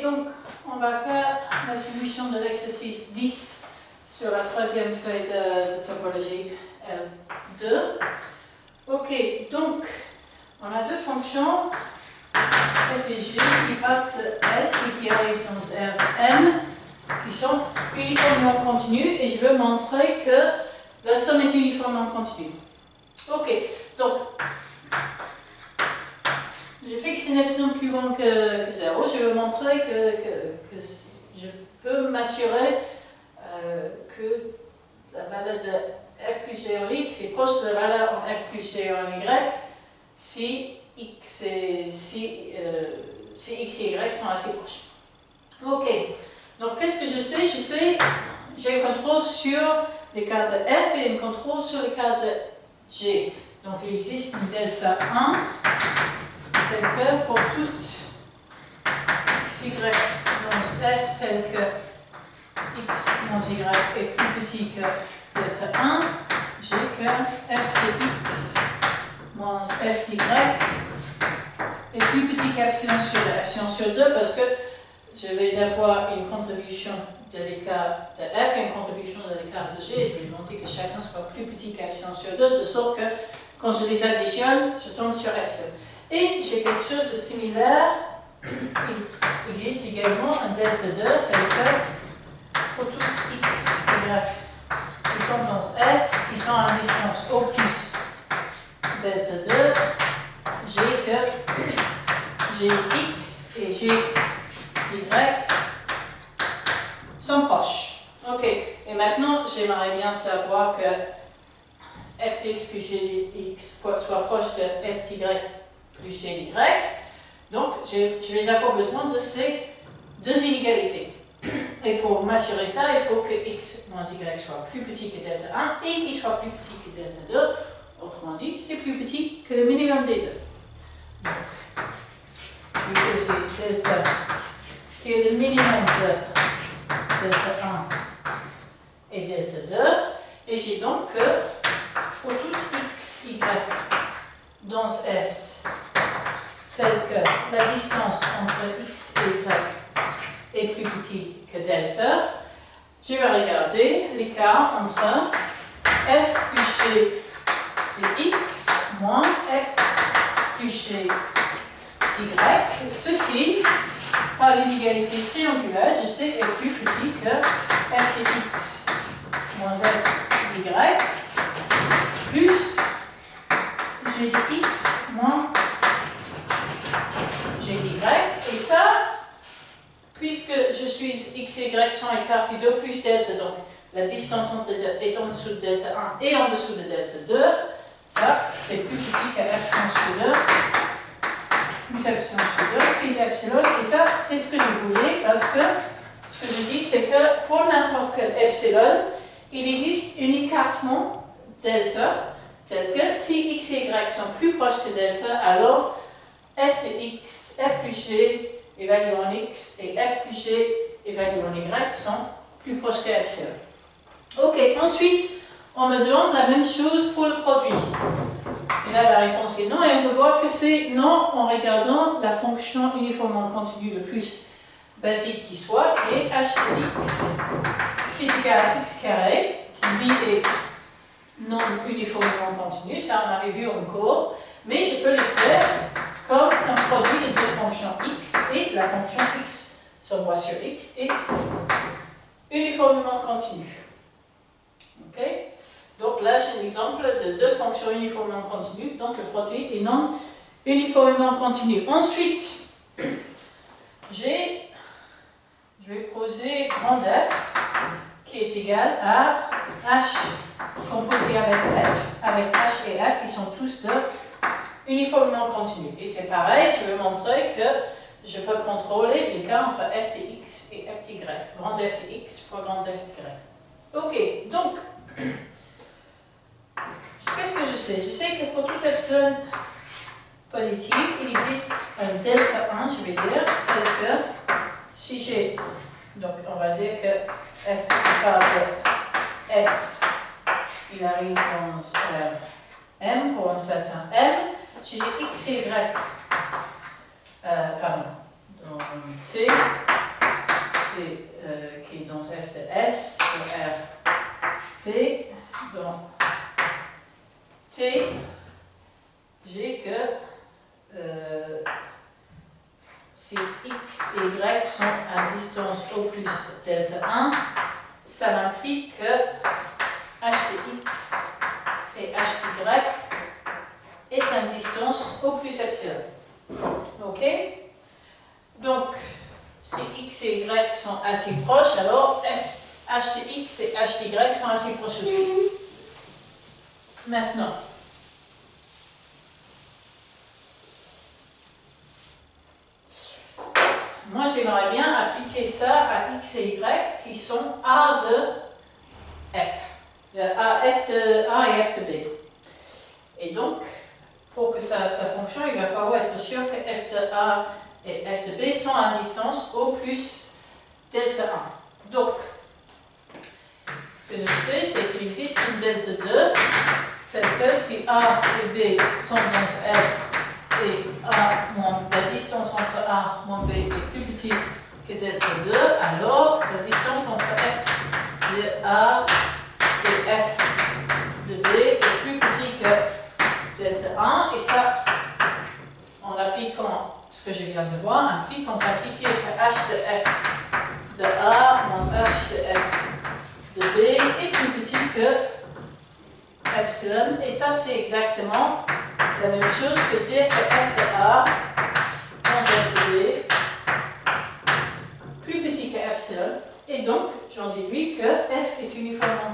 donc on va faire la solution de l'exercice 10 sur la troisième feuille de topologie L2. Ok, donc on a deux fonctions f et g qui partent de S et qui arrivent dans Rn, qui sont uniformément continues, et je veux montrer que la somme est uniformément continue. Ok, donc je fixe une epsilon plus grand que 0. Je veux montrer que je peux m'assurer que la valeur de f plus g en x est proche de la valeur en f plus g en y si x et x et y sont assez proches. Ok, donc qu'est-ce que je sais? Je sais, j'ai un contrôle sur l'écart de f et un contrôle sur l'écart de g. Donc il existe une delta 1 telle que pour toute x, y dans S telle que x moins y est plus petit que delta 1, j'ai que f de x moins f d'y est plus petit qu'epsilon sur 2. Epsilon sur 2 parce que je vais avoir une contribution de l'écart de f et une contribution de l'écart de g. Et je vais demander que chacun soit plus petit qu'epsilon sur 2, de sorte que quand je les additionne, je tombe sur epsilon. Et j'ai quelque chose de similaire. Il existe également un delta 2 tel que pour toutes x, y qui sont dans S, qui sont à une distance O plus delta 2, j'ai que Gx et Gy sont proches. Ok, et maintenant j'aimerais bien savoir que f de x plus gx soit proche de f d'y plus gy. Donc je vais avoir besoin de ces deux inégalités. Et pour m'assurer ça, il faut que x moins y soit plus petit que delta 1 et qu'il soit plus petit que delta 2. Autrement dit, c'est plus petit que le minimum des deux. Donc, je vais poser delta qui est le minimum de delta 1 et delta 2. Et j'ai donc que pour toute x, y dans S, telle que la distance entre x et y est plus petit que delta, je vais regarder l'écart entre f plus g de x moins f plus g d'y, ce qui, par l'inégalité triangulaire, je sais est plus petit que f de x moins f d'y plus g de x moins g d'y. Et ça, puisque je suis x et y sont écartés de plus delta, donc la distance entre les deux est en dessous de delta 1 et en dessous de delta 2, ça c'est plus petit qu'à epsilon sur 2, plus epsilon sur 2, ce qui est epsilon, et ça c'est ce que je voulais, parce que ce que je dis c'est que pour n'importe quel epsilon, il existe un écartement delta, tel que si x et y sont plus proches que delta, alors f de x, f plus g évalué en x et f plus g évalué en y sont plus proches que epsilon. Ok, ensuite, on me demande la même chose pour le produit. Et là, la réponse est non, et on peut voir que c'est non en regardant la fonction uniformément continue le plus basique qui soit, qui est h de x qui est égal à x carré, qui lui est non uniformément continu, ça on avait vu en cours, mais je peux le faire comme un produit de deux fonctions x, et la fonction x s'envoie sur x est uniformément continue. Ok? Donc là, j'ai un exemple de deux fonctions uniformément continues, donc le produit est non uniformément continu. Ensuite, je vais poser grand F qui est égal à h composé avec f, avec h et f qui sont tous deux uniformément continus. Et c'est pareil, je vais montrer que je peux contrôler l'écart entre f de x et f d'y, grand f de x fois grand f d'y. Ok, donc, qu'est-ce que je sais? Je sais que pour tout epsilon positif, il existe un delta 1, je vais dire, tel que si j'ai, donc on va dire que f part de S, il arrive dans M pour un certain M, si j'ai x et y, pardon, dans T, qui est dans f de S, de R, P, dans T, j'ai que si X et Y sont à distance O plus delta 1, ça implique que h de X et h de Y est à distance O plus epsilon. Ok? Donc, si X et Y sont assez proches, alors h de X et h de Y sont assez proches aussi. Maintenant, moi j'aimerais bien appliquer ça à X et Y qui sont A de F. F de A et F de B. Et donc, pour que ça fonctionne, il va falloir être sûr que f de A et f de B sont à distance O plus delta 1. Donc, ce que je sais, c'est qu'il existe une delta 2, telle que si A et B sont dans S et la distance entre A moins B est plus petite que delta 2, alors la distance entre f de A et f de B est plus petite que delta 1, et ça, en appliquant ce que je viens de voir, implique en particulier que h de f de A moins h de f de B est plus petit que epsilon, et ça c'est exactement la même chose que dire que f de A moins f de B plus petit que epsilon, et donc j'en déduis que f est uniformément